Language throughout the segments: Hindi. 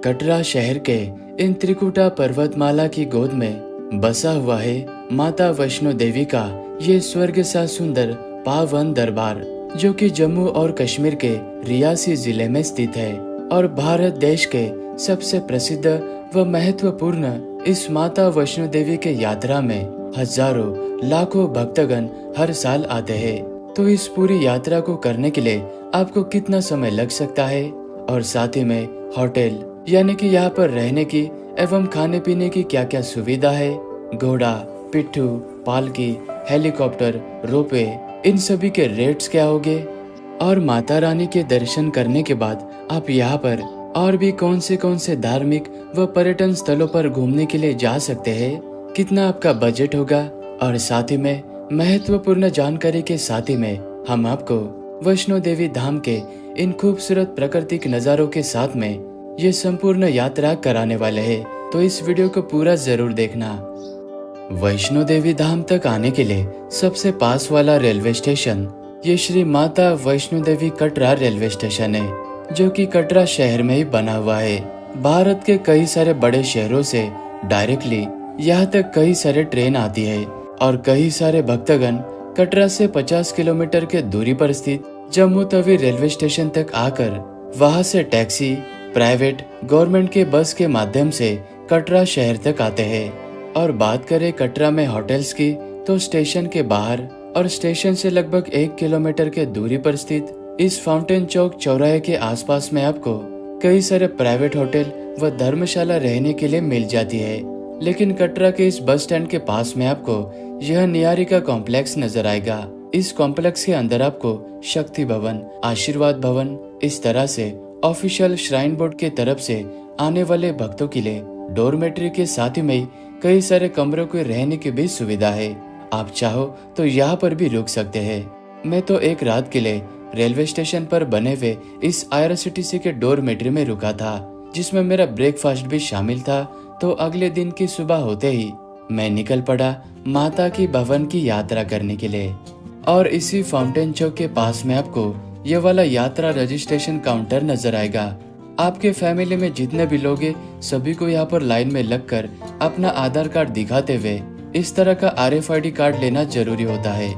कटरा शहर के इन त्रिकुटा पर्वतमाला की गोद में बसा हुआ है माता वैष्णो देवी का ये स्वर्ग सा सुंदर पावन दरबार, जो कि जम्मू और कश्मीर के रियासी जिले में स्थित है और भारत देश के सबसे प्रसिद्ध व महत्वपूर्ण इस माता वैष्णो देवी के यात्रा में हजारों लाखों भक्तगण हर साल आते हैं। तो इस पूरी यात्रा को करने के लिए आपको कितना समय लग सकता है और साथ ही में होटल यानी कि यहाँ पर रहने की एवं खाने पीने की क्या क्या सुविधा है, घोड़ा, पिट्ठू, पालकी, हेलीकॉप्टर, रोपवे, इन सभी के रेट्स क्या होंगे और माता रानी के दर्शन करने के बाद आप यहाँ पर और भी कौन से धार्मिक व पर्यटन स्थलों पर घूमने के लिए जा सकते हैं, कितना आपका बजट होगा और साथ ही में महत्वपूर्ण जानकारी के साथ ही में हम आपको वैष्णो देवी धाम के इन खूबसूरत प्राकृतिक नजारों के साथ में ये संपूर्ण यात्रा कराने वाले हैं। तो इस वीडियो को पूरा जरूर देखना। वैष्णो देवी धाम तक आने के लिए सबसे पास वाला रेलवे स्टेशन ये श्री माता वैष्णो देवी कटरा रेलवे स्टेशन है, जो कि कटरा शहर में ही बना हुआ है। भारत के कई सारे बड़े शहरों से डायरेक्टली यहाँ तक कई सारे ट्रेन आती है और कई सारे भक्तगण कटरा से 50 किलोमीटर के दूरी पर स्थित जम्मू तवी रेलवे स्टेशन तक आकर वहां से टैक्सी, प्राइवेट, गवर्नमेंट के बस के माध्यम से कटरा शहर तक आते हैं। और बात करें कटरा में होटल्स की, तो स्टेशन के बाहर और स्टेशन से लगभग 1 किलोमीटर के दूरी पर स्थित इस फाउंटेन चौक चौराहे के आसपास में आपको कई सारे प्राइवेट होटल व धर्मशाला रहने के लिए मिल जाती है। लेकिन कटरा के इस बस स्टैंड के पास में आपको यह नियारिका कॉम्प्लेक्स नजर आएगा। इस कॉम्प्लेक्स के अंदर आपको शक्ति भवन, आशीर्वाद भवन, इस तरह से ऑफिशियल श्राइन बोर्ड के तरफ से आने वाले भक्तों के लिए डोरमेट्री के साथ ही में कई सारे कमरों के रहने की भी सुविधा है। आप चाहो तो यहाँ पर भी रुक सकते हैं। मैं तो एक रात के लिए रेलवे स्टेशन पर बने हुए इस IRCTC के डोरमेट्री में रुका था, जिसमें मेरा ब्रेकफास्ट भी शामिल था। तो अगले दिन की सुबह होते ही मैं निकल पड़ा माता की भवन की यात्रा करने के लिए। और इसी फाउंटेन चौक के पास में आपको ये वाला यात्रा रजिस्ट्रेशन काउंटर नजर आएगा। आपके फैमिली में जितने भी लोग हैं सभी को यहाँ पर लाइन में लगकर अपना आधार कार्ड दिखाते हुए इस तरह का RFID कार्ड लेना जरूरी होता है।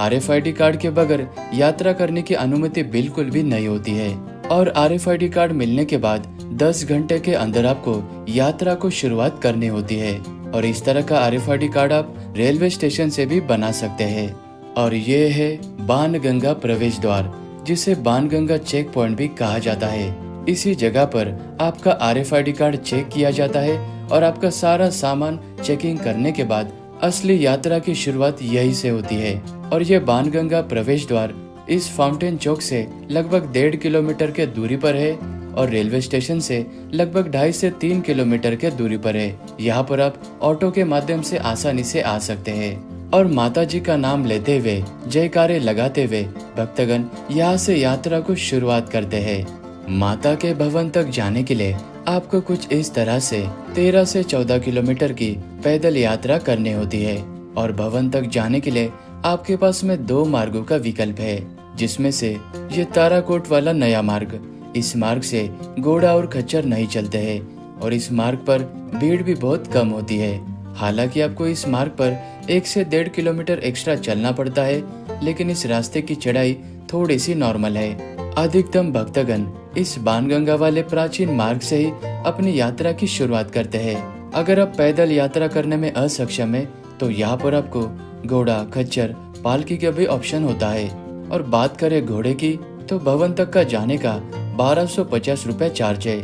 RFID कार्ड के बगैर यात्रा करने की अनुमति बिल्कुल भी नहीं होती है। और RFID कार्ड मिलने के बाद 10 घंटे के अंदर आपको यात्रा को शुरुआत करनी होती है। और इस तरह का RFID कार्ड आप रेलवे स्टेशन से भी बना सकते हैं। और ये है बाणगंगा प्रवेश द्वार, जिसे बाणगंगा चेक पॉइंट भी कहा जाता है। इसी जगह पर आपका RFID कार्ड चेक किया जाता है और आपका सारा सामान चेकिंग करने के बाद असली यात्रा की शुरुआत यही से होती है। और ये बाणगंगा प्रवेश द्वार इस फाउंटेन चौक से लगभग 1.5 किलोमीटर के दूरी पर है और रेलवे स्टेशन से लगभग 2.5 से 3 किलोमीटर के दूरी पर है। यहाँ पर आप ऑटो के माध्यम से आसानी से आ सकते हैं। और माता जी का नाम लेते हुए, जयकारे लगाते हुए भक्तगण यहाँ से यात्रा को शुरुआत करते हैं। माता के भवन तक जाने के लिए आपको कुछ इस तरह से 13 से 14 किलोमीटर की पैदल यात्रा करनी होती है। और भवन तक जाने के लिए आपके पास में 2 मार्गों का विकल्प है, जिसमें से ये ताराकोट वाला नया मार्ग, इस मार्ग से घोड़ा और खच्चर नहीं चलते हैं और इस मार्ग पर भीड़ भी बहुत कम होती है। हालांकि आपको इस मार्ग पर 1 से 1.5 किलोमीटर एक्स्ट्रा चलना पड़ता है, लेकिन इस रास्ते की चढ़ाई थोड़ी सी नॉर्मल है। अधिकतम भक्तगण इस बाणगंगा वाले प्राचीन मार्ग से ही अपनी यात्रा की शुरुआत करते हैं। अगर आप पैदल यात्रा करने में असक्षम है तो यहाँ पर आपको घोड़ा, खच्चर, पालकी का भी ऑप्शन होता है। और बात करें घोड़े की, तो भवन तक का जाने का 1250 रुपया चार्ज है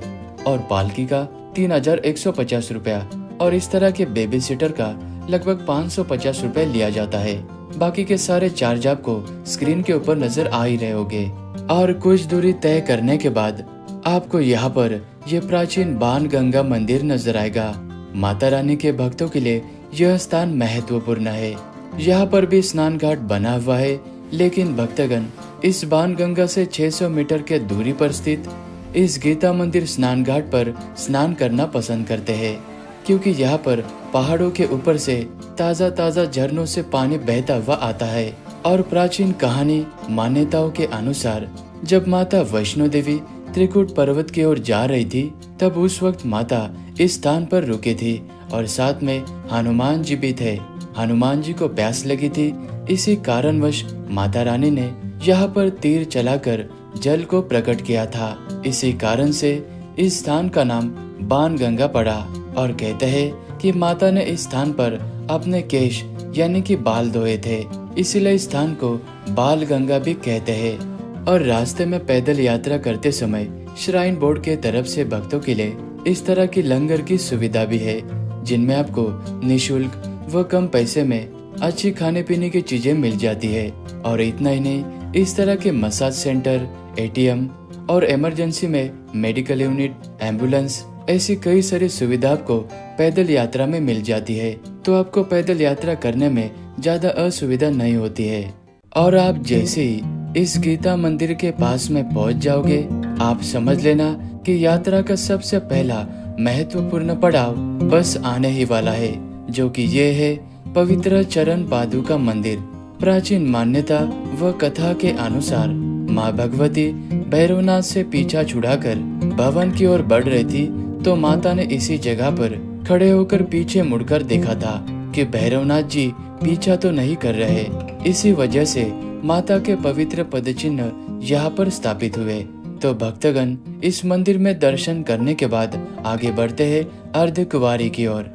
और पालकी का 3150 रुपया और इस तरह के बेबी सीटर का लगभग 550 रुपए लिया जाता है। बाकी के सारे चार्ज आपको स्क्रीन के ऊपर नजर आ ही रहे होंगे। और कुछ दूरी तय करने के बाद आपको यहाँ पर ये प्राचीन बाणगंगा मंदिर नजर आएगा। माता रानी के भक्तों के लिए यह स्थान महत्वपूर्ण है। यहाँ पर भी स्नान घाट बना हुआ है, लेकिन भक्तगण इस बाणगंगा से 600 मीटर के दूरी पर स्थित इस गीता मंदिर स्नान घाट पर स्नान करना पसंद करते हैं, क्योंकि यहाँ पर पहाड़ों के ऊपर से ताजा ताजा झरनों से पानी बहता हुआ आता है। और प्राचीन कहानी मान्यताओं के अनुसार जब माता वैष्णो देवी त्रिकुट पर्वत की ओर जा रही थी, तब उस वक्त माता इस स्थान पर रुकी थी और साथ में हनुमान जी भी थे। हनुमान जी को प्यास लगी थी, इसी कारणवश माता रानी ने यहाँ पर तीर चलाकर जल को प्रकट किया था। इसी कारण से इस स्थान का नाम बाण गंगा पड़ा और कहते हैं कि माता ने इस स्थान पर अपने केश यानी कि बाल धोए थे, इसीलिए इस स्थान को बाल गंगा भी कहते हैं। और रास्ते में पैदल यात्रा करते समय श्राइन बोर्ड के तरफ से भक्तों के लिए इस तरह की लंगर की सुविधा भी है, जिनमें आपको निशुल्क व कम पैसे में अच्छी खाने पीने की चीजें मिल जाती है। और इतना ही नहीं, इस तरह के मसाज सेंटर, एटीएम और इमरजेंसी में मेडिकल यूनिट, एम्बुलेंस, ऐसी कई सारी सुविधा आपको पैदल यात्रा में मिल जाती है। तो आपको पैदल यात्रा करने में ज्यादा असुविधा नहीं होती है। और आप जैसे ही इस गीता मंदिर के पास में पहुंच जाओगे, आप समझ लेना कि यात्रा का सबसे पहला महत्वपूर्ण पड़ाव बस आने ही वाला है, जो कि ये है पवित्र चरण पादुका मंदिर। प्राचीन मान्यता व कथा के अनुसार माँ भगवती भैरवनाथ से पीछा छुड़ाकर भवन की ओर बढ़ रही थी, तो माता ने इसी जगह पर खड़े होकर पीछे मुड़कर देखा था कि भैरवनाथ जी पीछा तो नहीं कर रहे। इसी वजह से माता के पवित्र पदचिन्ह यहाँ पर स्थापित हुए। तो भक्तगण इस मंदिर में दर्शन करने के बाद आगे बढ़ते हैं अर्धकुंवारी की ओर।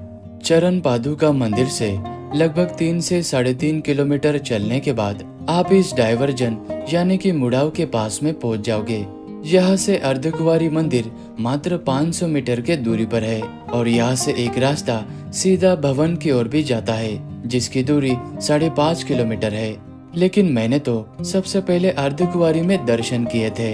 चरण पादुका मंदिर से लगभग 3 से 3.5 किलोमीटर चलने के बाद आप इस डाइवर्जन यानी कि मुड़ाव के पास में पहुंच जाओगे। यहाँ से अर्धकुंवारी मंदिर मात्र 500 मीटर के दूरी पर है और यहाँ से एक रास्ता सीधा भवन की ओर भी जाता है, जिसकी दूरी 5.5 किलोमीटर है। लेकिन मैंने तो सबसे पहले अर्धकुंवारी में दर्शन किए थे।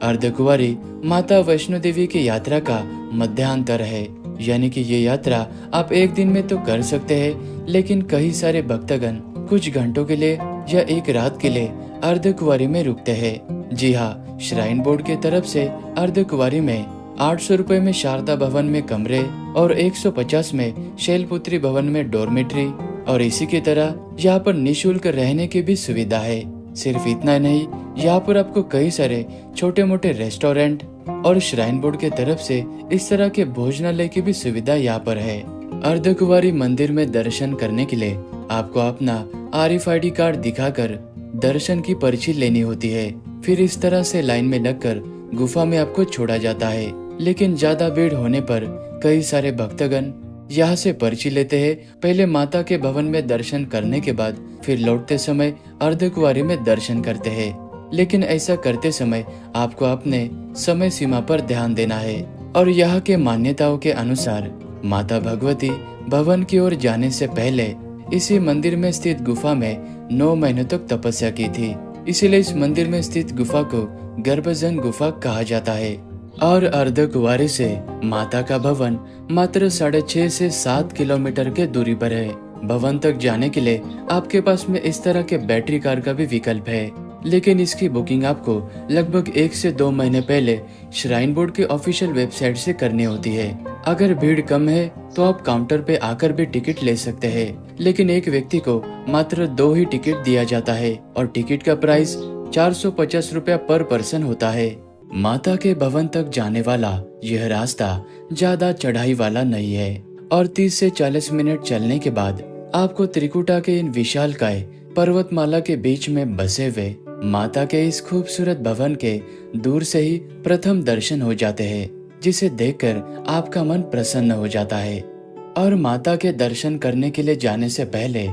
अर्धकुंवारी माता वैष्णो देवी की यात्रा का मध्यांतर है, यानी कि ये यात्रा आप एक दिन में तो कर सकते हैं, लेकिन कई सारे भक्तगण कुछ घंटों के लिए या एक रात के लिए अर्धकुंवारी में रुकते हैं। जी हाँ, श्राइन बोर्ड के तरफ से अर्धकुंवारी में 800 रुपए में शारदा भवन में कमरे और 150 में शैलपुत्री भवन में डॉर्मेट्री और इसी की तरह यहाँ पर निशुल्क रहने की भी सुविधा है। सिर्फ इतना नहीं, यहाँ पर आपको कई सारे छोटे मोटे रेस्टोरेंट और श्राइन बोर्ड के तरफ से इस तरह के भोजनालय की भी सुविधा यहाँ पर है। अर्धकुंवारी मंदिर में दर्शन करने के लिए आपको अपना RFID कार्ड दिखाकर दर्शन की पर्ची लेनी होती है। फिर इस तरह से लाइन में लगकर गुफा में आपको छोड़ा जाता है। लेकिन ज्यादा भीड़ होने पर कई सारे भक्तगण यहाँ से पर्ची लेते हैं, पहले माता के भवन में दर्शन करने के बाद फिर लौटते समय अर्धकुंवारी में दर्शन करते हैं। लेकिन ऐसा करते समय आपको अपने समय सीमा पर ध्यान देना है। और यहाँ के मान्यताओं के अनुसार माता भगवती भवन की ओर जाने से पहले इसी मंदिर में स्थित गुफा में 9 महीनों तक तपस्या की थी, इसीलिए इस मंदिर में स्थित गुफा को गर्भजन गुफा कहा जाता है। और अर्धकुंवारी से माता का भवन मात्र 6.5 से 7 किलोमीटर के दूरी पर है। भवन तक जाने के लिए आपके पास में इस तरह के बैटरी कार का भी विकल्प है, लेकिन इसकी बुकिंग आपको लगभग 1 से 2 महीने पहले श्राइन बोर्ड के ऑफिशियल वेबसाइट से करनी होती है। अगर भीड़ कम है तो आप काउंटर पे आकर भी टिकट ले सकते हैं, लेकिन एक व्यक्ति को मात्र 2 ही टिकट दिया जाता है और टिकट का प्राइस 450 रुपया पर पर्सन होता है। माता के भवन तक जाने वाला यह रास्ता ज्यादा चढ़ाई वाला नहीं है और 30 से 40 मिनट चलने के बाद आपको त्रिकुटा के इन विशालकाय पर्वतमाला के बीच में बसे हुए माता के इस खूबसूरत भवन के दूर से ही प्रथम दर्शन हो जाते हैं, जिसे देखकर आपका मन प्रसन्न हो जाता है। और माता के दर्शन करने के लिए जाने से पहले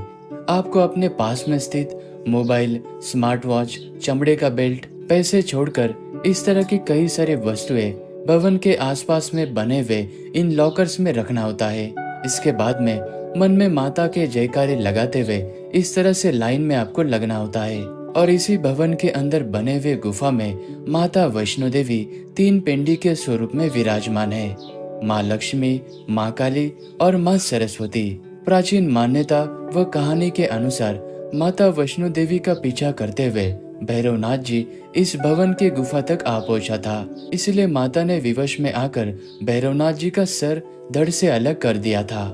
आपको अपने पास में स्थित मोबाइल, स्मार्ट वॉच, चमड़े का बेल्ट, पैसे छोड़कर इस तरह की कई सारी वस्तुएं भवन के आसपास में बने हुए इन लॉकर्स में रखना होता है। इसके बाद में मन में माता के जयकारे लगाते हुए इस तरह से लाइन में आपको लगना होता है। और इसी भवन के अंदर बने हुए गुफा में माता वैष्णो देवी 3 पिंडी के स्वरूप में विराजमान है, माँ लक्ष्मी, माँ काली और माँ सरस्वती। प्राचीन मान्यता व कहानी के अनुसार माता वैष्णो देवी का पीछा करते हुए भैरवनाथ जी इस भवन के गुफा तक आ पहुंचा था, इसलिए माता ने विवश में आकर भैरवनाथ जी का सर धड़ से अलग कर दिया था।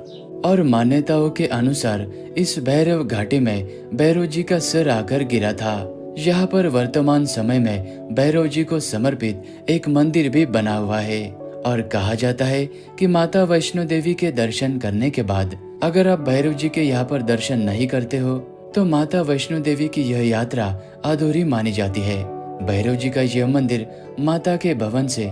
और मान्यताओं के अनुसार इस भैरव घाटी में भैरव जी का सर आकर गिरा था, यहाँ पर वर्तमान समय में भैरव जी को समर्पित एक मंदिर भी बना हुआ है और कहा जाता है कि माता वैष्णो देवी के दर्शन करने के बाद अगर आप भैरव जी के यहाँ पर दर्शन नहीं करते हो तो माता वैष्णो देवी की यह यात्रा अधूरी मानी जाती है। भैरव जी का यह मंदिर माता के भवन से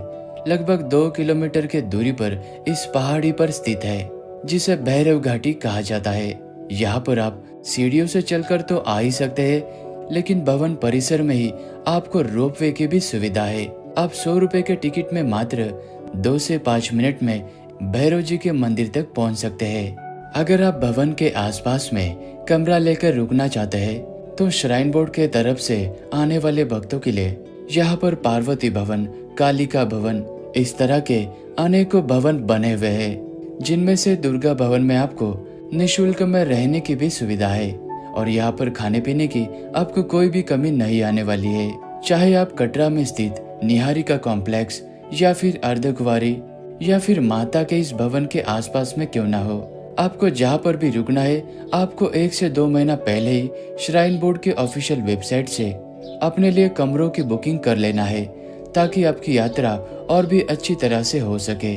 लगभग 2 किलोमीटर के दूरी पर इस पहाड़ी पर स्थित है, जिसे भैरव घाटी कहा जाता है। यहाँ पर आप सीढ़ियों से चलकर तो आ ही सकते हैं, लेकिन भवन परिसर में ही आपको रोपवे की भी सुविधा है। आप 100 रुपए के टिकट में मात्र 2 से 5 मिनट में भैरव जी के मंदिर तक पहुंच सकते हैं। अगर आप भवन के आसपास में कमरा लेकर रुकना चाहते हैं तो श्राइन बोर्ड के तरफ से आने वाले भक्तों के लिए यहाँ पर पार्वती भवन, कालिका भवन, इस तरह के अनेकों भवन बने हुए हैं, जिनमें से दुर्गा भवन में आपको निःशुल्क में रहने की भी सुविधा है और यहाँ पर खाने पीने की आपको कोई भी कमी नहीं आने वाली है। चाहे आप कटरा में स्थित निहारिका कॉम्प्लेक्स या फिर अर्धकुंवारी या फिर माता के इस भवन के आसपास में क्यों ना हो, आपको जहाँ पर भी रुकना है आपको 1 से 2 महीना पहले ही श्राइन बोर्ड के ऑफिशियल वेबसाइट से अपने लिए कमरों की बुकिंग कर लेना है, ताकि आपकी यात्रा और भी अच्छी तरह से हो सके।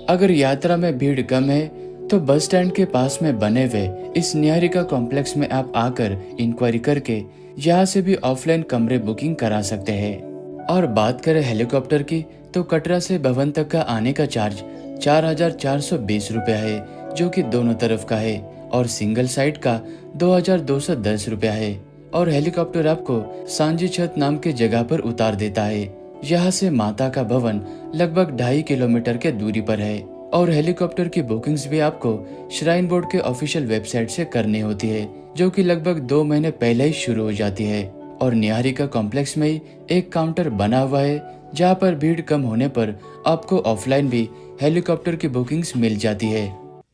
अगर यात्रा में भीड़ कम है तो बस स्टैंड के पास में बने हुए इस निहारिका कॉम्प्लेक्स में आप आकर इंक्वायरी करके यहाँ से भी ऑफलाइन कमरे बुकिंग करा सकते हैं। और बात करें हेलीकॉप्टर की तो कटरा से भवन तक का आने का चार्ज 4,420 रुपया है, जो कि दोनों तरफ का है, और सिंगल साइड का 2,210 रुपया है। और हेलीकॉप्टर आपको सांझी छत नाम के जगह पर उतार देता है। यहाँ से माता का भवन लगभग 2.5 किलोमीटर के दूरी पर है और हेलीकॉप्टर की बुकिंग्स भी आपको श्राइन बोर्ड के ऑफिशियल वेबसाइट से करनी होती है, जो कि लगभग 2 महीने पहले ही शुरू हो जाती है। और निहारिका कॉम्प्लेक्स में ही एक काउंटर बना हुआ है, जहाँ पर भीड़ कम होने पर आपको ऑफलाइन भी हेलीकॉप्टर की बुकिंग्स मिल जाती है।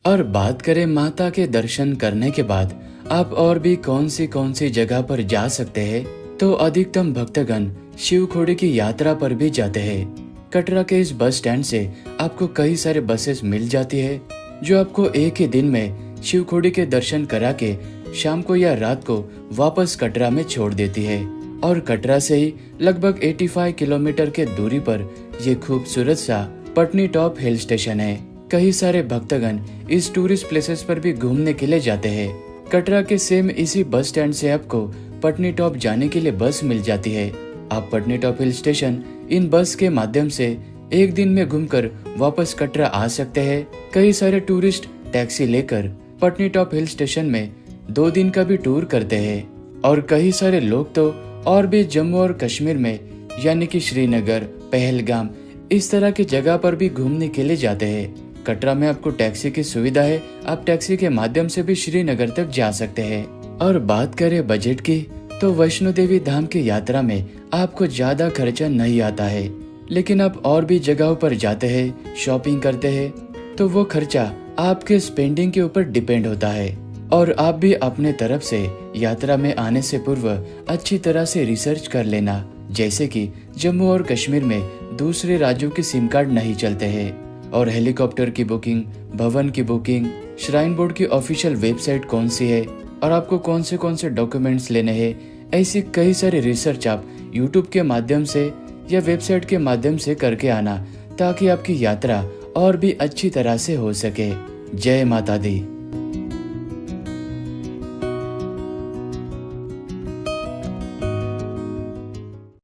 और बात करें माता के दर्शन करने के बाद आप और भी कौन सी जगह पर जा सकते हैं, तो अधिकतम भक्तगण शिवखोड़ी की यात्रा पर भी जाते हैं। कटरा के इस बस स्टैंड से आपको कई सारे बसेस मिल जाती है, जो आपको एक ही दिन में शिवखोड़ी के दर्शन करा के शाम को या रात को वापस कटरा में छोड़ देती है। और कटरा से ही लगभग 85 किलोमीटर के दूरी पर ये खूबसूरत सा पटनी टॉप हिल स्टेशन है। कई सारे भक्तगण इस टूरिस्ट प्लेसेस पर भी घूमने के लिए जाते हैं। कटरा के सेम इसी बस स्टैंड से आपको पटनी टॉप जाने के लिए बस मिल जाती है। आप पटनी टॉप हिल स्टेशन इन बस के माध्यम से एक दिन में घूमकर वापस कटरा आ सकते हैं। कई सारे टूरिस्ट टैक्सी लेकर पटनी टॉप हिल स्टेशन में 2 दिन का भी टूर करते हैं। और कई सारे लोग तो और भी जम्मू और कश्मीर में यानी कि श्रीनगर, पहलगाम, इस तरह की जगह पर भी घूमने के लिए जाते हैं। कटरा में आपको टैक्सी की सुविधा है, आप टैक्सी के माध्यम से भी श्रीनगर तक जा सकते हैं। और बात करें बजट की तो वैष्णो देवी धाम की यात्रा में आपको ज्यादा खर्चा नहीं आता है, लेकिन आप और भी जगहों पर जाते हैं, शॉपिंग करते हैं, तो वो खर्चा आपके स्पेंडिंग के ऊपर डिपेंड होता है। और आप भी अपने तरफ से यात्रा में आने से पूर्व अच्छी तरह से रिसर्च कर लेना, जैसे कि जम्मू और कश्मीर में दूसरे राज्यों के सिम कार्ड नहीं चलते हैं। और हेलीकॉप्टर की बुकिंग, भवन की बुकिंग, श्राइन बोर्ड की ऑफिशियल वेबसाइट कौन सी है और आपको कौन से डॉक्यूमेंट्स लेने हैं, ऐसी कई सारी रिसर्च आप यूट्यूब के माध्यम से या वेबसाइट के माध्यम से करके आना, ताकि आपकी यात्रा और भी अच्छी तरह से हो सके। जय माता दी।